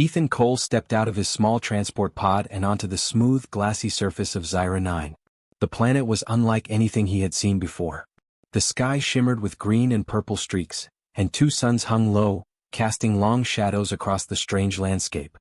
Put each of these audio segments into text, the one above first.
Ethan Cole stepped out of his small transport pod and onto the smooth, glassy surface of Zyra 9. The planet was unlike anything he had seen before. The sky shimmered with green and purple streaks, and two suns hung low, casting long shadows across the strange landscape.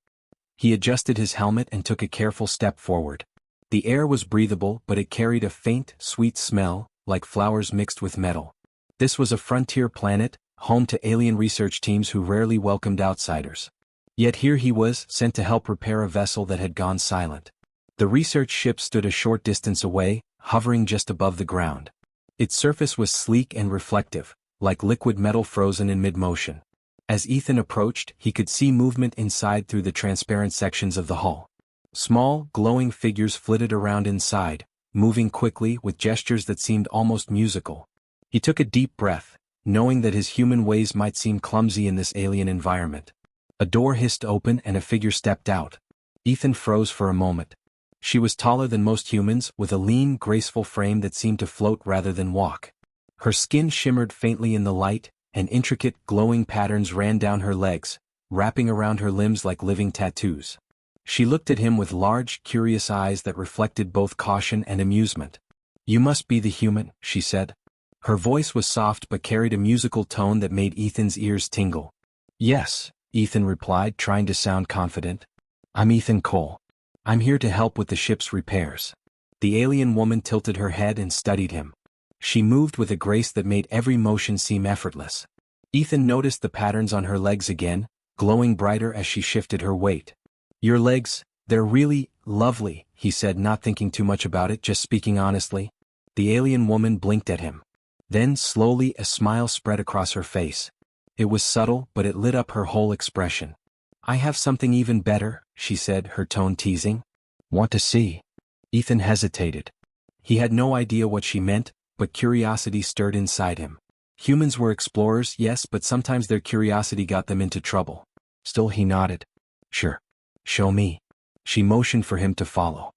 He adjusted his helmet and took a careful step forward. The air was breathable, but it carried a faint, sweet smell, like flowers mixed with metal. This was a frontier planet, home to alien research teams who rarely welcomed outsiders. Yet here he was, sent to help repair a vessel that had gone silent. The research ship stood a short distance away, hovering just above the ground. Its surface was sleek and reflective, like liquid metal frozen in mid-motion. As Ethan approached, he could see movement inside through the transparent sections of the hull. Small, glowing figures flitted around inside, moving quickly with gestures that seemed almost musical. He took a deep breath, knowing that his human ways might seem clumsy in this alien environment. A door hissed open and a figure stepped out. Ethan froze for a moment. She was taller than most humans, with a lean, graceful frame that seemed to float rather than walk. Her skin shimmered faintly in the light, and intricate, glowing patterns ran down her legs, wrapping around her limbs like living tattoos. She looked at him with large, curious eyes that reflected both caution and amusement. "You must be the human," she said. Her voice was soft but carried a musical tone that made Ethan's ears tingle. "Yes," Ethan replied, trying to sound confident. "I'm Ethan Cole. I'm here to help with the ship's repairs." The alien woman tilted her head and studied him. She moved with a grace that made every motion seem effortless. Ethan noticed the patterns on her legs again, glowing brighter as she shifted her weight. "Your legs, they're really lovely," he said, not thinking too much about it, just speaking honestly. The alien woman blinked at him. Then, slowly, a smile spread across her face. It was subtle, but it lit up her whole expression. "I have something even better," she said, her tone teasing. "Want to see?" Ethan hesitated. He had no idea what she meant, but curiosity stirred inside him. Humans were explorers, yes, but sometimes their curiosity got them into trouble. Still he nodded. "Sure. Show me." She motioned for him to follow.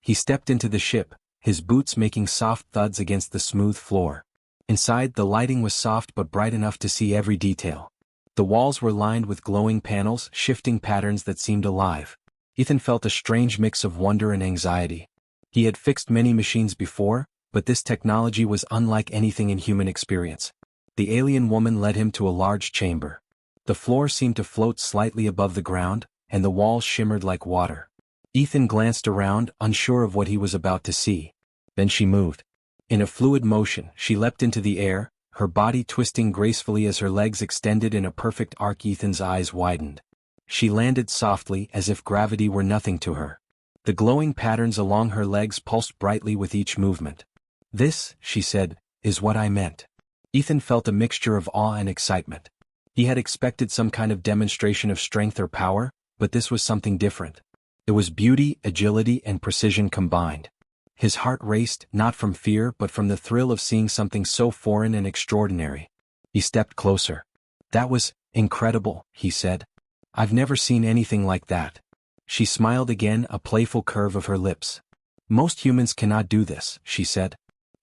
He stepped into the ship, his boots making soft thuds against the smooth floor. Inside, the lighting was soft but bright enough to see every detail. The walls were lined with glowing panels, shifting patterns that seemed alive. Ethan felt a strange mix of wonder and anxiety. He had fixed many machines before, but this technology was unlike anything in human experience. The alien woman led him to a large chamber. The floor seemed to float slightly above the ground, and the walls shimmered like water. Ethan glanced around, unsure of what he was about to see. Then she moved. In a fluid motion, she leapt into the air, her body twisting gracefully as her legs extended in a perfect arc. Ethan's eyes widened. She landed softly, as if gravity were nothing to her. The glowing patterns along her legs pulsed brightly with each movement. "This," she said, "is what I meant." Ethan felt a mixture of awe and excitement. He had expected some kind of demonstration of strength or power, but this was something different. It was beauty, agility, and precision combined. His heart raced, not from fear but from the thrill of seeing something so foreign and extraordinary. He stepped closer. "That was incredible," he said. "I've never seen anything like that." She smiled again, a playful curve of her lips. "Most humans cannot do this," she said.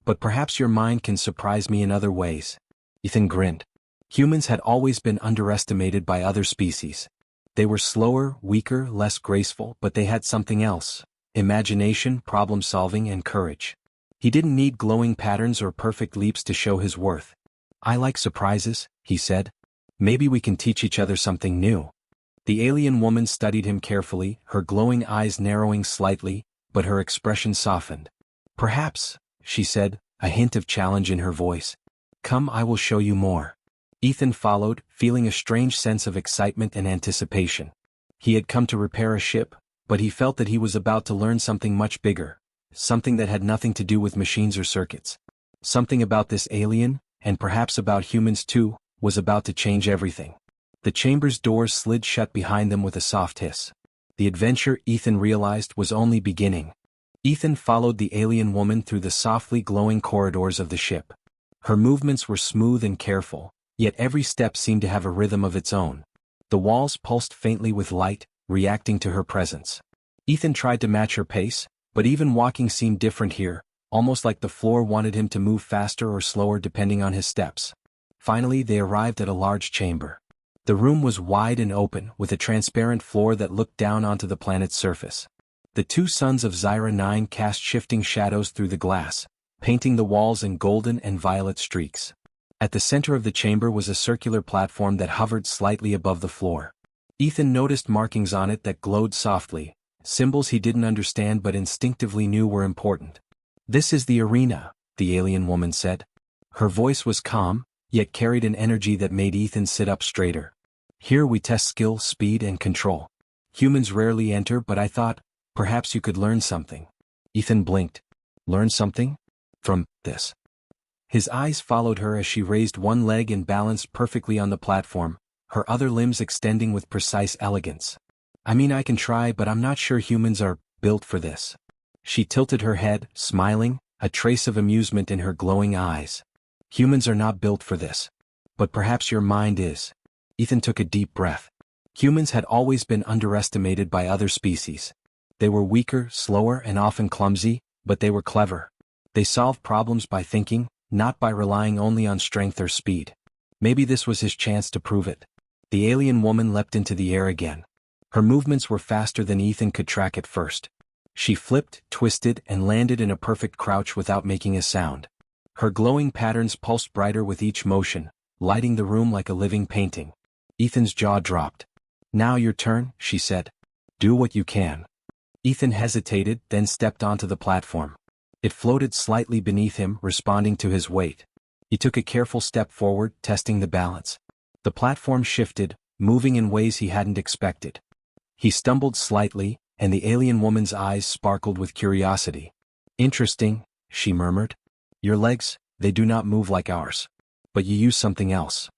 "But perhaps your mind can surprise me in other ways." Ethan grinned. Humans had always been underestimated by other species. They were slower, weaker, less graceful, but they had something else. Imagination, problem-solving, and courage. He didn't need glowing patterns or perfect leaps to show his worth. "I like surprises," he said. "Maybe we can teach each other something new." The alien woman studied him carefully, her glowing eyes narrowing slightly, but her expression softened. "Perhaps," she said, a hint of challenge in her voice. "Come, I will show you more." Ethan followed, feeling a strange sense of excitement and anticipation. He had come to repair a ship, but he felt that he was about to learn something much bigger, something that had nothing to do with machines or circuits. Something about this alien, and perhaps about humans too, was about to change everything. The chamber's doors slid shut behind them with a soft hiss. The adventure, Ethan realized, was only beginning. Ethan followed the alien woman through the softly glowing corridors of the ship. Her movements were smooth and careful, yet every step seemed to have a rhythm of its own. The walls pulsed faintly with light, reacting to her presence. Ethan tried to match her pace, but even walking seemed different here, almost like the floor wanted him to move faster or slower depending on his steps. Finally, they arrived at a large chamber. The room was wide and open, with a transparent floor that looked down onto the planet's surface. The two suns of Zyra 9 cast shifting shadows through the glass, painting the walls in golden and violet streaks. At the center of the chamber was a circular platform that hovered slightly above the floor. Ethan noticed markings on it that glowed softly, symbols he didn't understand but instinctively knew were important. "This is the arena," the alien woman said. Her voice was calm, yet carried an energy that made Ethan sit up straighter. "Here we test skill, speed, and control. Humans rarely enter, but I thought, perhaps you could learn something." Ethan blinked. "Learn something? From this?" His eyes followed her as she raised one leg and balanced perfectly on the platform, her other limbs extending with precise elegance. "I mean, I can try, but I'm not sure humans are built for this." She tilted her head, smiling, a trace of amusement in her glowing eyes. "Humans are not built for this. But perhaps your mind is." Ethan took a deep breath. Humans had always been underestimated by other species. They were weaker, slower, and often clumsy, but they were clever. They solved problems by thinking, not by relying only on strength or speed. Maybe this was his chance to prove it. The alien woman leapt into the air again. Her movements were faster than Ethan could track at first. She flipped, twisted, and landed in a perfect crouch without making a sound. Her glowing patterns pulsed brighter with each motion, lighting the room like a living painting. Ethan's jaw dropped. "Now your turn," she said. "Do what you can." Ethan hesitated, then stepped onto the platform. It floated slightly beneath him, responding to his weight. He took a careful step forward, testing the balance. The platform shifted, moving in ways he hadn't expected. He stumbled slightly, and the alien woman's eyes sparkled with curiosity. "Interesting," she murmured. "Your legs, they do not move like ours. But you use something else."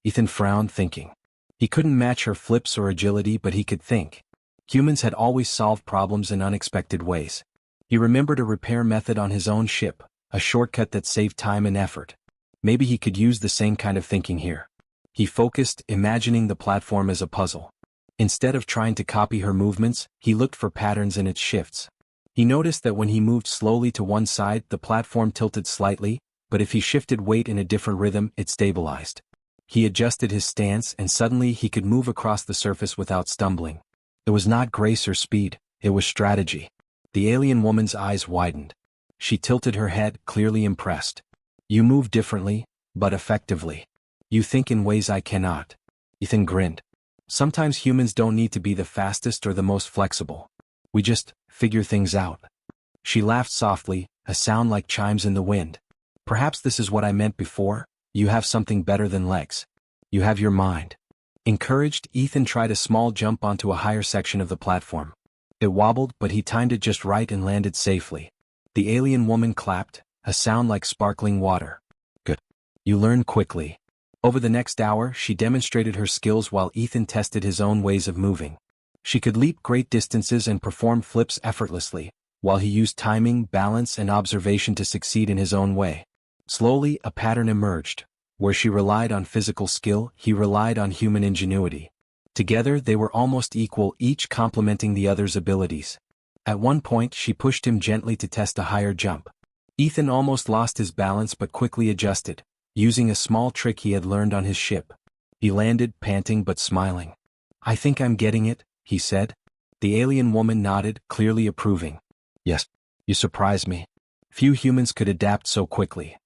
Ethan frowned, thinking. He couldn't match her flips or agility, but he could think. Humans had always solved problems in unexpected ways. He remembered a repair method on his own ship, a shortcut that saved time and effort. Maybe he could use the same kind of thinking here. He focused, imagining the platform as a puzzle. Instead of trying to copy her movements, he looked for patterns in its shifts. He noticed that when he moved slowly to one side, the platform tilted slightly, but if he shifted weight in a different rhythm, it stabilized. He adjusted his stance, and suddenly he could move across the surface without stumbling. It was not grace or speed, it was strategy. The alien woman's eyes widened. She tilted her head, clearly impressed. "You move differently, but effectively. You think in ways I cannot." Ethan grinned. "Sometimes humans don't need to be the fastest or the most flexible. We just figure things out." She laughed softly, a sound like chimes in the wind. "Perhaps this is what I meant before. You have something better than legs. You have your mind." Encouraged, Ethan tried a small jump onto a higher section of the platform. It wobbled, but he timed it just right and landed safely. The alien woman clapped, a sound like sparkling water. "Good. You learn quickly." Over the next hour, she demonstrated her skills while Ethan tested his own ways of moving. She could leap great distances and perform flips effortlessly, while he used timing, balance, and observation to succeed in his own way. Slowly, a pattern emerged. Where she relied on physical skill, he relied on human ingenuity. Together they were almost equal, each complementing the other's abilities. At one point she pushed him gently to test a higher jump. Ethan almost lost his balance but quickly adjusted, using a small trick he had learned on his ship. He landed, panting but smiling. "I think I'm getting it," he said. The alien woman nodded, clearly approving. "Yes, you surprise me. Few humans could adapt so quickly."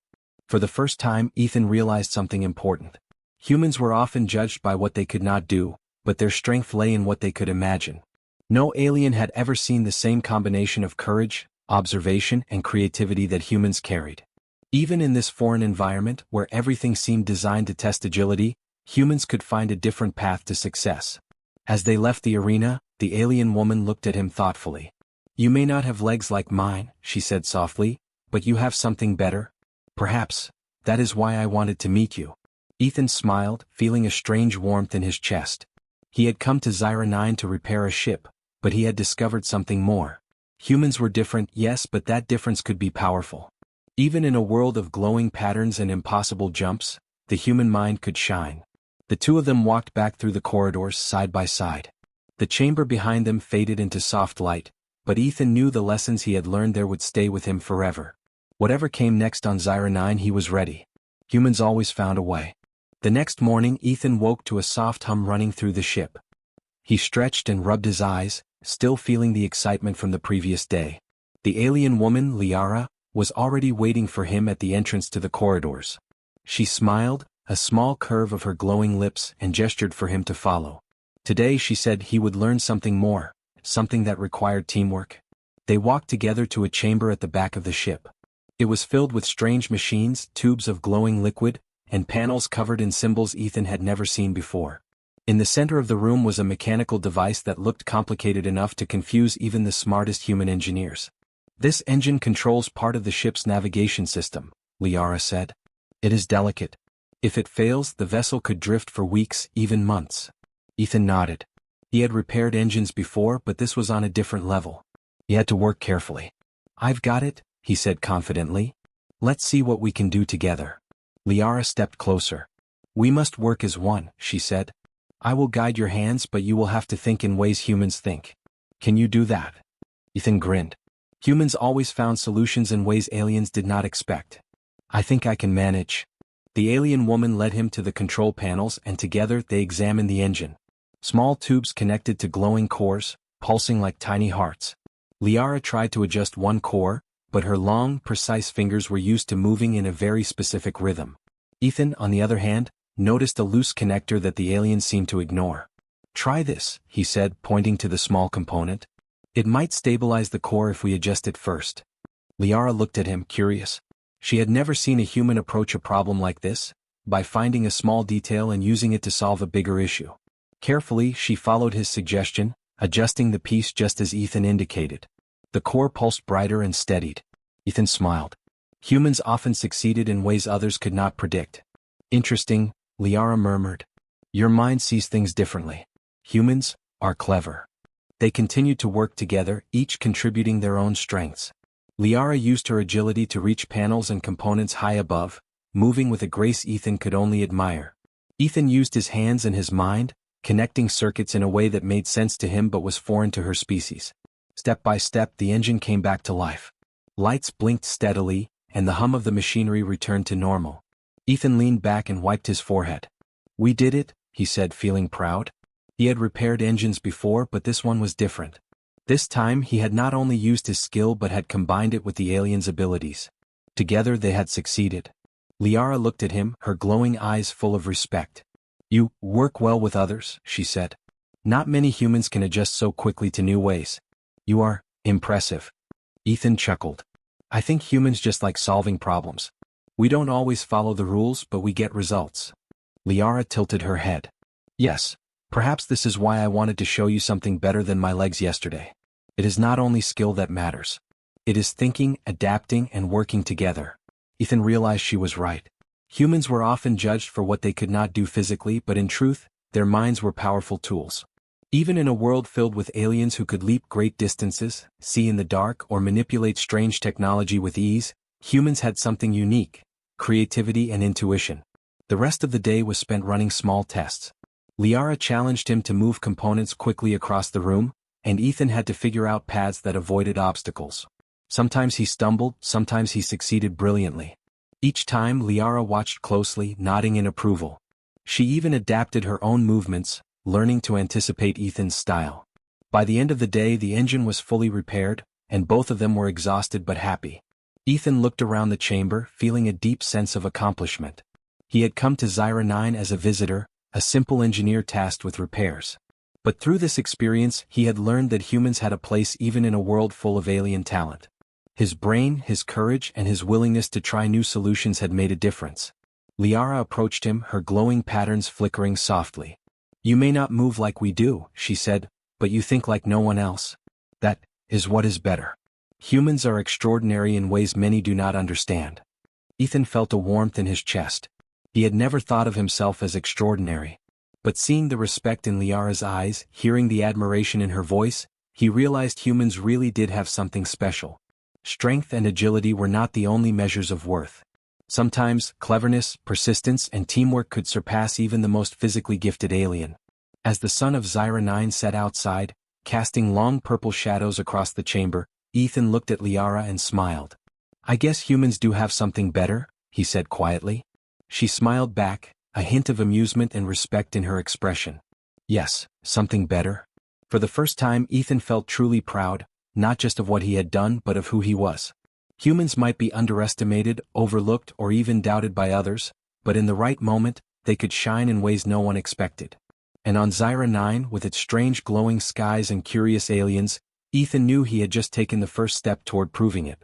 For the first time, Ethan realized something important. Humans were often judged by what they could not do, but their strength lay in what they could imagine. No alien had ever seen the same combination of courage, observation, and creativity that humans carried. Even in this foreign environment, where everything seemed designed to test agility, humans could find a different path to success. As they left the arena, the alien woman looked at him thoughtfully. "You may not have legs like mine," she said softly, "but you have something better. Perhaps that is why I wanted to meet you." Ethan smiled, feeling a strange warmth in his chest. He had come to Zyra 9 to repair a ship, but he had discovered something more. Humans were different, yes, but that difference could be powerful. Even in a world of glowing patterns and impossible jumps, the human mind could shine. The two of them walked back through the corridors side by side. The chamber behind them faded into soft light, but Ethan knew the lessons he had learned there would stay with him forever. Whatever came next on Zyra 9, he was ready. Humans always found a way. The next morning Ethan woke to a soft hum running through the ship. He stretched and rubbed his eyes, still feeling the excitement from the previous day. The alien woman, Liara, was already waiting for him at the entrance to the corridors. She smiled, a small curve of her glowing lips, and gestured for him to follow. Today she said he would learn something more, something that required teamwork. They walked together to a chamber at the back of the ship. It was filled with strange machines, tubes of glowing liquid, and panels covered in symbols Ethan had never seen before. In the center of the room was a mechanical device that looked complicated enough to confuse even the smartest human engineers. This engine controls part of the ship's navigation system, Liara said. It is delicate. If it fails, the vessel could drift for weeks, even months. Ethan nodded. He had repaired engines before, but this was on a different level. He had to work carefully. I've got it, he said confidently. Let's see what we can do together. Liara stepped closer. We must work as one, she said. I will guide your hands, but you will have to think in ways humans think. Can you do that? Ethan grinned. Humans always found solutions in ways aliens did not expect. I think I can manage. The alien woman led him to the control panels, and together they examined the engine. Small tubes connected to glowing cores, pulsing like tiny hearts. Liara tried to adjust one core, but her long, precise fingers were used to moving in a very specific rhythm. Ethan, on the other hand, noticed a loose connector that the alien seemed to ignore. Try this, he said, pointing to the small component. It might stabilize the core if we adjust it first. Liara looked at him, curious. She had never seen a human approach a problem like this, by finding a small detail and using it to solve a bigger issue. Carefully, she followed his suggestion, adjusting the piece just as Ethan indicated. The core pulsed brighter and steadied. Ethan smiled. Humans often succeeded in ways others could not predict. Interesting, Liara murmured. Your mind sees things differently. Humans are clever. They continued to work together, each contributing their own strengths. Liara used her agility to reach panels and components high above, moving with a grace Ethan could only admire. Ethan used his hands and his mind, connecting circuits in a way that made sense to him but was foreign to her species. Step by step the engine came back to life. Lights blinked steadily, and the hum of the machinery returned to normal. Ethan leaned back and wiped his forehead. We did it, he said, feeling proud. He had repaired engines before, but this one was different. This time he had not only used his skill but had combined it with the alien's abilities. Together they had succeeded. Liara looked at him, her glowing eyes full of respect. You work well with others, she said. Not many humans can adjust so quickly to new ways. You are impressive. Ethan chuckled. I think humans just like solving problems. We don't always follow the rules, but we get results. Liara tilted her head. Yes. Perhaps this is why I wanted to show you something better than my legs yesterday. It is not only skill that matters. It is thinking, adapting, and working together. Ethan realized she was right. Humans were often judged for what they could not do physically, but in truth, their minds were powerful tools. Even in a world filled with aliens who could leap great distances, see in the dark, or manipulate strange technology with ease, humans had something unique: creativity and intuition. The rest of the day was spent running small tests. Liara challenged him to move components quickly across the room, and Ethan had to figure out paths that avoided obstacles. Sometimes he stumbled, sometimes he succeeded brilliantly. Each time Liara watched closely, nodding in approval. She even adapted her own movements, learning to anticipate Ethan's style. By the end of the day the engine was fully repaired, and both of them were exhausted but happy. Ethan looked around the chamber, feeling a deep sense of accomplishment. He had come to Zyra 9 as a visitor, a simple engineer tasked with repairs. But through this experience he had learned that humans had a place even in a world full of alien talent. His brain, his courage, and his willingness to try new solutions had made a difference. Liara approached him, her glowing patterns flickering softly. You may not move like we do, she said, but you think like no one else. That is what is better. Humans are extraordinary in ways many do not understand. Ethan felt a warmth in his chest. He had never thought of himself as extraordinary. But seeing the respect in Liara's eyes, hearing the admiration in her voice, he realized humans really did have something special. Strength and agility were not the only measures of worth. Sometimes, cleverness, persistence, and teamwork could surpass even the most physically gifted alien. As the sun of Zyra 9 set outside, casting long purple shadows across the chamber, Ethan looked at Liara and smiled. I guess humans do have something better, he said quietly. She smiled back, a hint of amusement and respect in her expression. Yes, something better? For the first time Ethan felt truly proud, not just of what he had done but of who he was. Humans might be underestimated, overlooked or even doubted by others, but in the right moment, they could shine in ways no one expected. And on Zyra 9, with its strange glowing skies and curious aliens, Ethan knew he had just taken the first step toward proving it.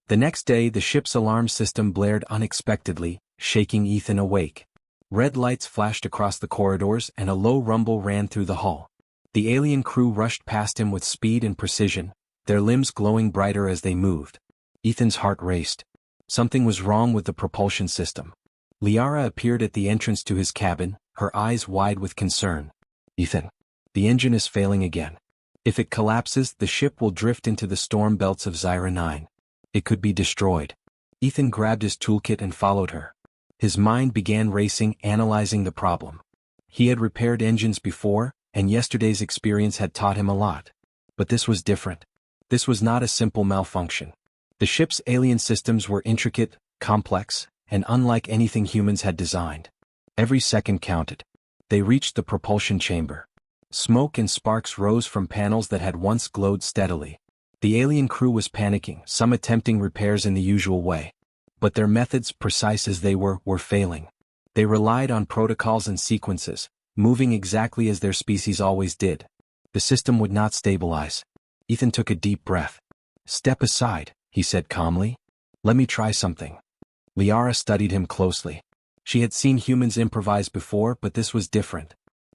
The next day the ship's alarm system blared unexpectedly, shaking Ethan awake. Red lights flashed across the corridors and a low rumble ran through the hull. The alien crew rushed past him with speed and precision, their limbs glowing brighter as they moved. Ethan's heart raced. Something was wrong with the propulsion system. Liara appeared at the entrance to his cabin, her eyes wide with concern. Ethan, the engine is failing again. If it collapses, the ship will drift into the storm belts of Zyra 9. It could be destroyed. Ethan grabbed his toolkit and followed her. His mind began racing, analyzing the problem. He had repaired engines before, and yesterday's experience had taught him a lot. But this was different. This was not a simple malfunction. The ship's alien systems were intricate, complex, and unlike anything humans had designed. Every second counted. They reached the propulsion chamber. Smoke and sparks rose from panels that had once glowed steadily. The alien crew was panicking, some attempting repairs in the usual way. But their methods, precise as they were failing. They relied on protocols and sequences, moving exactly as their species always did. The system would not stabilize. Ethan took a deep breath. "Step aside," he said calmly. "Let me try something." Liara studied him closely. She had seen humans improvise before, but this was different.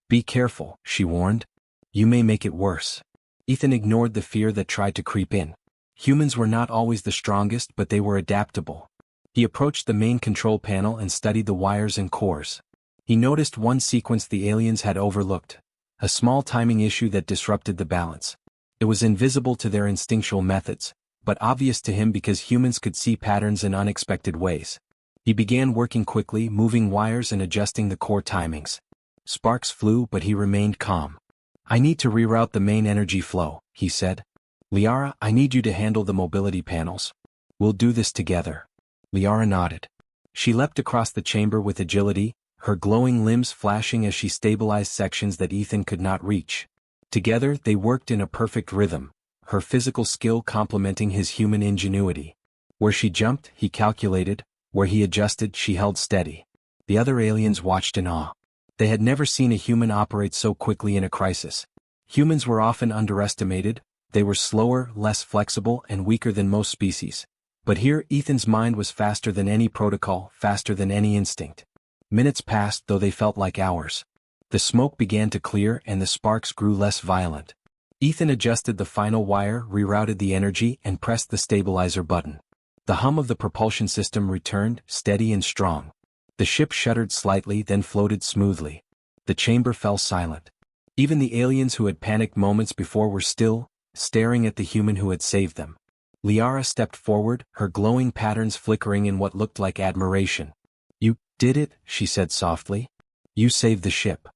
"Be careful," she warned. "You may make it worse." Ethan ignored the fear that tried to creep in. Humans were not always the strongest, but they were adaptable. He approached the main control panel and studied the wires and cores. He noticed one sequence the aliens had overlooked, a small timing issue that disrupted the balance. It was invisible to their instinctual methods, but obvious to him because humans could see patterns in unexpected ways. He began working quickly, moving wires and adjusting the core timings. Sparks flew, but he remained calm. "I need to reroute the main energy flow," he said. "Liara, I need you to handle the mobility panels. We'll do this together." Liara nodded. She leapt across the chamber with agility, her glowing limbs flashing as she stabilized sections that Ethan could not reach. Together they worked in a perfect rhythm, her physical skill complementing his human ingenuity. Where she jumped, he calculated, where he adjusted, she held steady. The other aliens watched in awe. They had never seen a human operate so quickly in a crisis. Humans were often underestimated, they were slower, less flexible, and weaker than most species. But here Ethan's mind was faster than any protocol, faster than any instinct. Minutes passed, though they felt like hours. The smoke began to clear and the sparks grew less violent. Ethan adjusted the final wire, rerouted the energy, and pressed the stabilizer button. The hum of the propulsion system returned, steady and strong. The ship shuddered slightly, then floated smoothly. The chamber fell silent. Even the aliens who had panicked moments before were still, staring at the human who had saved them. Liara stepped forward, her glowing patterns flickering in what looked like admiration. "You did it," she said softly. "You saved the ship."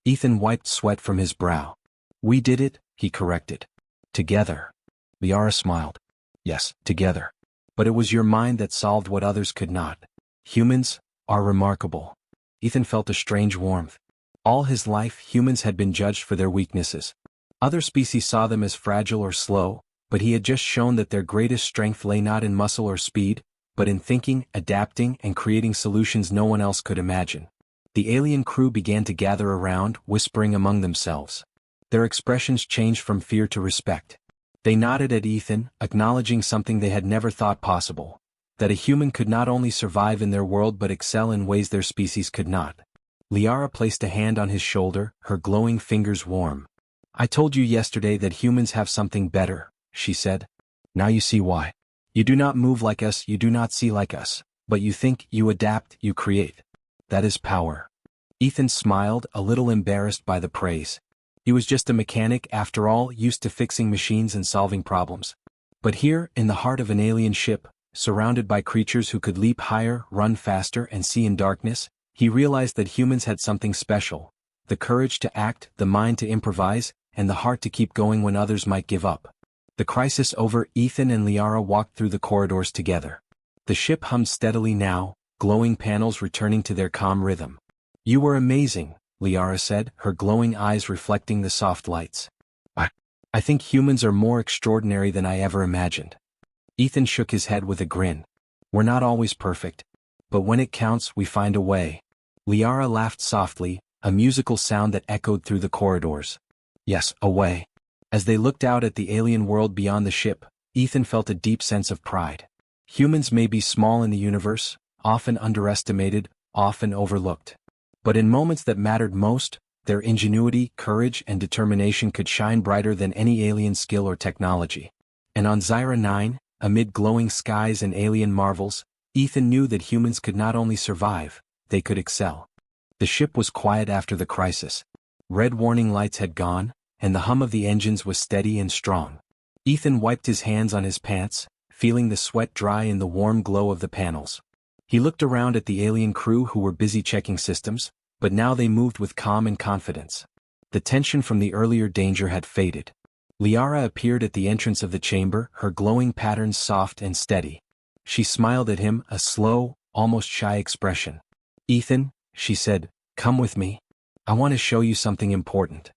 Ethan wiped sweat from his brow. "We did it," he corrected. "Together." Liara smiled. "Yes, together. But it was your mind that solved what others could not. Humans are remarkable." Ethan felt a strange warmth. All his life, humans had been judged for their weaknesses. Other species saw them as fragile or slow, but he had just shown that their greatest strength lay not in muscle or speed, but in thinking, adapting, and creating solutions no one else could imagine. The alien crew began to gather around, whispering among themselves. Their expressions changed from fear to respect. They nodded at Ethan, acknowledging something they had never thought possible, that a human could not only survive in their world but excel in ways their species could not. Liara placed a hand on his shoulder, her glowing fingers warm. "I told you yesterday that humans have something better," she said. "Now you see why. You do not move like us, you do not see like us, but you think, you adapt, you create. That is power." Ethan smiled, a little embarrassed by the praise. He was just a mechanic, after all, used to fixing machines and solving problems. But here, in the heart of an alien ship, surrounded by creatures who could leap higher, run faster, and see in darkness, he realized that humans had something special: the courage to act, the mind to improvise, and the heart to keep going when others might give up. The crisis over, Ethan and Liara walked through the corridors together. The ship hummed steadily now, glowing panels returning to their calm rhythm. You were amazing, Liara said, her glowing eyes reflecting the soft lights. I think humans are more extraordinary than I ever imagined. Ethan shook his head with a grin. We're not always perfect. But when it counts, we find a way. Liara laughed softly, a musical sound that echoed through the corridors. Yes, a way. As they looked out at the alien world beyond the ship, Ethan felt a deep sense of pride. Humans may be small in the universe, often underestimated, often overlooked. But in moments that mattered most, their ingenuity, courage, and determination could shine brighter than any alien skill or technology. And on Zyra 9, amid glowing skies and alien marvels, Ethan knew that humans could not only survive, they could excel. The ship was quiet after the crisis. Red warning lights had gone, and the hum of the engines was steady and strong. Ethan wiped his hands on his pants, feeling the sweat dry in the warm glow of the panels. He looked around at the alien crew who were busy checking systems, but now they moved with calm and confidence. The tension from the earlier danger had faded. Liara appeared at the entrance of the chamber, her glowing patterns soft and steady. She smiled at him, a slow, almost shy expression. Ethan, she said, come with me. I want to show you something important.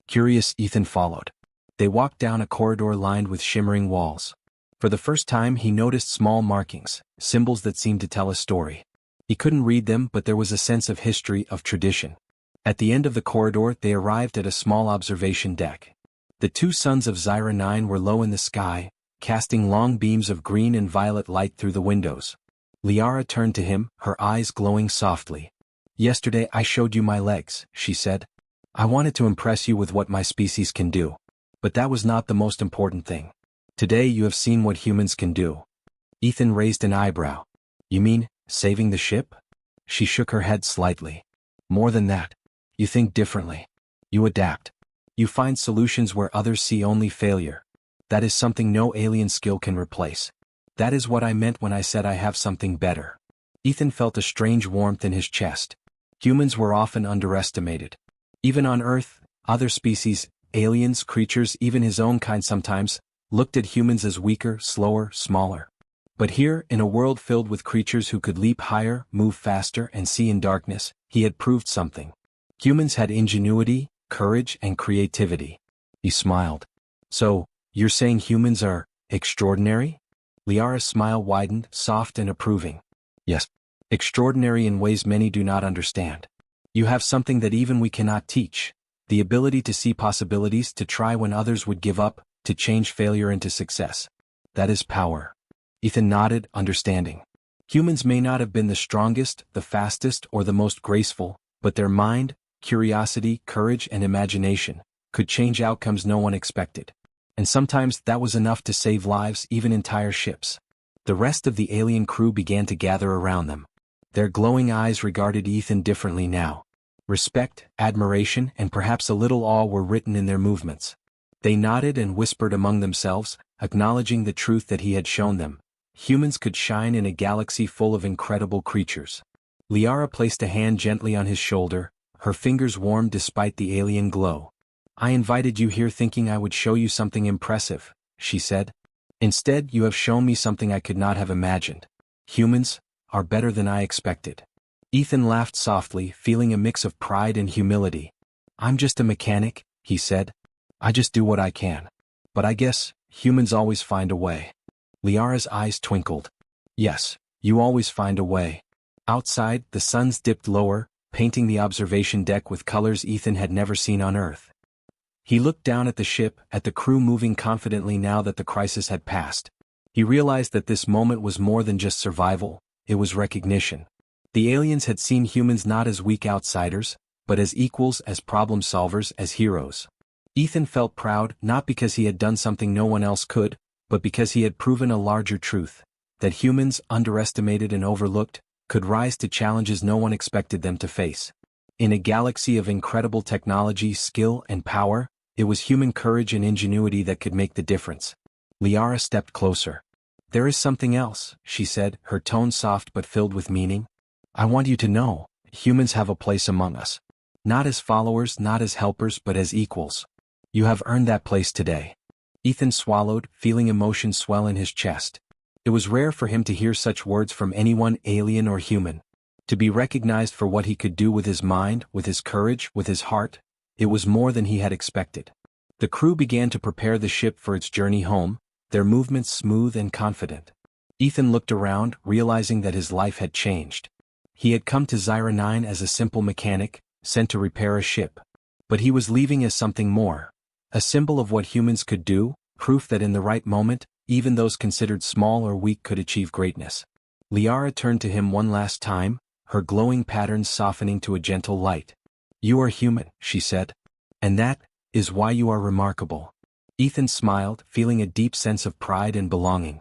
Curious, Ethan followed. They walked down a corridor lined with shimmering walls. For the first time he noticed small markings, symbols that seemed to tell a story. He couldn't read them, but there was a sense of history, of tradition. At the end of the corridor they arrived at a small observation deck. The two suns of Zyra 9 were low in the sky, casting long beams of green and violet light through the windows. Liara turned to him, her eyes glowing softly. Yesterday I showed you my legs, she said. I wanted to impress you with what my species can do. But that was not the most important thing. Today you have seen what humans can do. Ethan raised an eyebrow. You mean, saving the ship? She shook her head slightly. More than that. You think differently. You adapt. You find solutions where others see only failure. That is something no alien skill can replace. That is what I meant when I said I have something better. Ethan felt a strange warmth in his chest. Humans were often underestimated. Even on Earth, other species, aliens, creatures, even his own kind sometimes, looked at humans as weaker, slower, smaller. But here, in a world filled with creatures who could leap higher, move faster, and see in darkness, he had proved something. Humans had ingenuity, courage, and creativity. He smiled. So, you're saying humans are extraordinary? Liara's smile widened, soft and approving. Yes. Extraordinary in ways many do not understand. You have something that even we cannot teach. The ability to see possibilities, to try when others would give up, to change failure into success. That is power. Ethan nodded, understanding. Humans may not have been the strongest, the fastest, or the most graceful, but their mind, curiosity, courage, and imagination could change outcomes no one expected. And sometimes that was enough to save lives, even entire ships. The rest of the alien crew began to gather around them. Their glowing eyes regarded Ethan differently now. Respect, admiration, and perhaps a little awe were written in their movements. They nodded and whispered among themselves, acknowledging the truth that he had shown them. Humans could shine in a galaxy full of incredible creatures. Liara placed a hand gently on his shoulder, her fingers warm despite the alien glow. I invited you here thinking I would show you something impressive, she said. Instead, you have shown me something I could not have imagined. Humans are better than I expected. Ethan laughed softly, feeling a mix of pride and humility. I'm just a mechanic, he said. I just do what I can. But I guess, humans always find a way. Liara's eyes twinkled. Yes, you always find a way. Outside, the suns dipped lower, painting the observation deck with colors Ethan had never seen on Earth. He looked down at the ship, at the crew moving confidently now that the crisis had passed. He realized that this moment was more than just survival, it was recognition. The aliens had seen humans not as weak outsiders, but as equals, as problem solvers, as heroes. Ethan felt proud, not because he had done something no one else could, but because he had proven a larger truth, that humans, underestimated and overlooked, could rise to challenges no one expected them to face. In a galaxy of incredible technology, skill, and power, it was human courage and ingenuity that could make the difference. Liara stepped closer. There is something else, she said, her tone soft but filled with meaning. I want you to know, humans have a place among us. Not as followers, not as helpers, but as equals. You have earned that place today. Ethan swallowed, feeling emotion swell in his chest. It was rare for him to hear such words from anyone, alien or human. To be recognized for what he could do with his mind, with his courage, with his heart, it was more than he had expected. The crew began to prepare the ship for its journey home, their movements smooth and confident. Ethan looked around, realizing that his life had changed. He had come to Zyra 9 as a simple mechanic, sent to repair a ship. But he was leaving as something more. A symbol of what humans could do, proof that in the right moment, even those considered small or weak could achieve greatness. Liara turned to him one last time, her glowing patterns softening to a gentle light. "You are human," she said. "And that is why you are remarkable." Ethan smiled, feeling a deep sense of pride and belonging.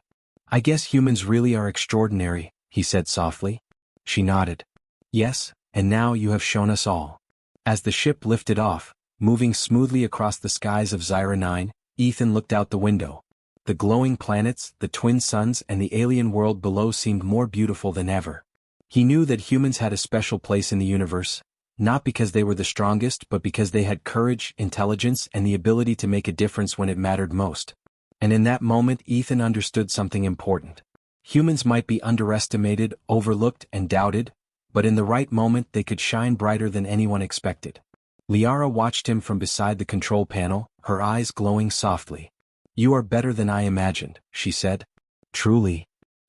"I guess humans really are extraordinary," he said softly. She nodded. "Yes, and now you have shown us all." As the ship lifted off, moving smoothly across the skies of Zyra 9, Ethan looked out the window. The glowing planets, the twin suns and the alien world below seemed more beautiful than ever. He knew that humans had a special place in the universe, not because they were the strongest but because they had courage, intelligence and the ability to make a difference when it mattered most. And in that moment Ethan understood something important. Humans might be underestimated, overlooked and doubted, but in the right moment they could shine brighter than anyone expected. Liara watched him from beside the control panel, her eyes glowing softly. "You are better than I imagined," she said. "Truly."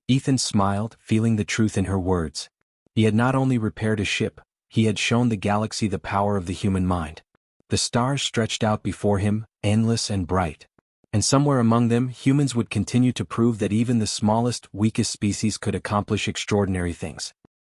Ethan smiled, feeling the truth in her words. He had not only repaired a ship, he had shown the galaxy the power of the human mind. The stars stretched out before him, endless and bright. And somewhere among them humans would continue to prove that even the smallest, weakest species could accomplish extraordinary things.